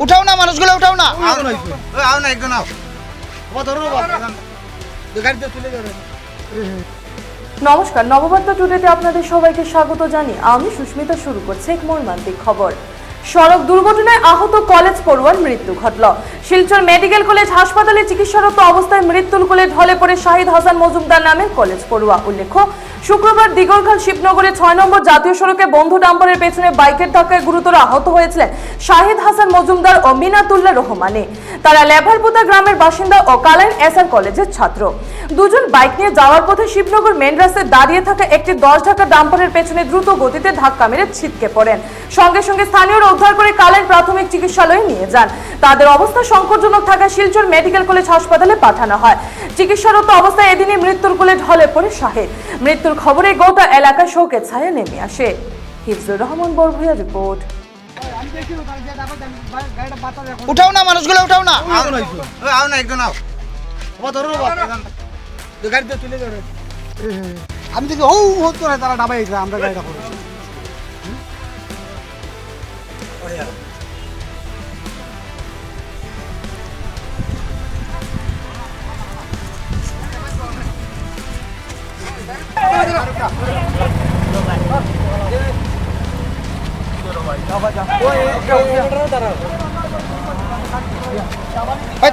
উঠাও না মানুষগুলো, উঠাও না। নমস্কার, নববার্তা টুডেতে আপনাদের সবাইকে স্বাগত জানিয়ে আমি সুস্মিতা শুরু করছি এক মর্মান্তিক খবর। সড়ক দুর্ঘটনায় আহত কলেজ পড়ুয়ার মৃত্যু ঘটল। শিলচর মেডিকেল কলেজ হাসপাতালে চিকিৎসারত অবস্থায় মৃত্যুর কোলে ঢলে পড়ে শাহিদ হাসান মজুমদার নামের কলেজ পড়ুয়া। উল্লেখ্য, শুক্রবার দিগরখাল শিবনগরে 6 নম্বর জাতীয় সড়কে বন্ধু ডাম্পারের পেছনে বাইকের ধাক্কায় গুরুতর আহত হয়েছিলেন শাহিদ হাসান মজুমদার ও মিনাতুল্লাহ রহমানে। তারা লেভারপুতা গ্রামের বাসিন্দা ও কালাইন এসআর কলেজের ছাত্র। দুজন বাইক নিয়ে যাওয়ার পথে শিবনগর মেন রাস্তায় দাঁড়িয়ে থাকা একটি 10 ঢাকা ডাম্পারের পেছনে দ্রুত গতিতে ধাক্কা মেরে ছিটকে পড়েন। সঙ্গে সঙ্গে স্থানীয়রা উদ্ধার করে কালাইন প্রাথমিক চিকিৎসালয়ে নিয়ে যান। তাদের অবস্থা সংকটজনক থাকায় শিলচর মেডিকেল কলেজ হাসপাতালে পাঠানো হয়। চিকিৎসারত অবস্থায় এদিনই মৃত্যুর কোলে ঢলে পড়ে শাহিদ। মৃত্যুর খবরে গোটা এলাকায় শোকের ছায়া নেমে আসে। হিফজুর রহমান বরভূয়া রিপোর্ট। উঠাও না মানুষগুলো, উঠাও না। আমি দেখি তারা ডাবাই আমরা গাড়িটা করেছি।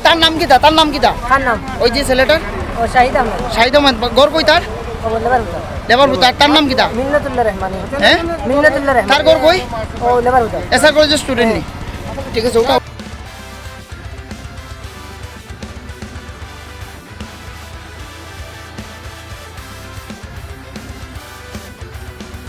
তার নাম কি? তার নাম কি? কার নাম? ওই যে ছেলেটার ও শাহিদ আহমেদ। শাহিদ আহমেদ। গড় কই তার? ও লেবারহুদা। লেভারপুতা। তার নাম কি? মিন্নাতুল্লাহ রহমানি। হ্যাঁ, মিন্নাতুল্লাহ রহমানি। তার গড় কই? ও লেবারহুদা। এসআর কলেজের স্টুডেন্ট নি। ঠিক আছে, ওটা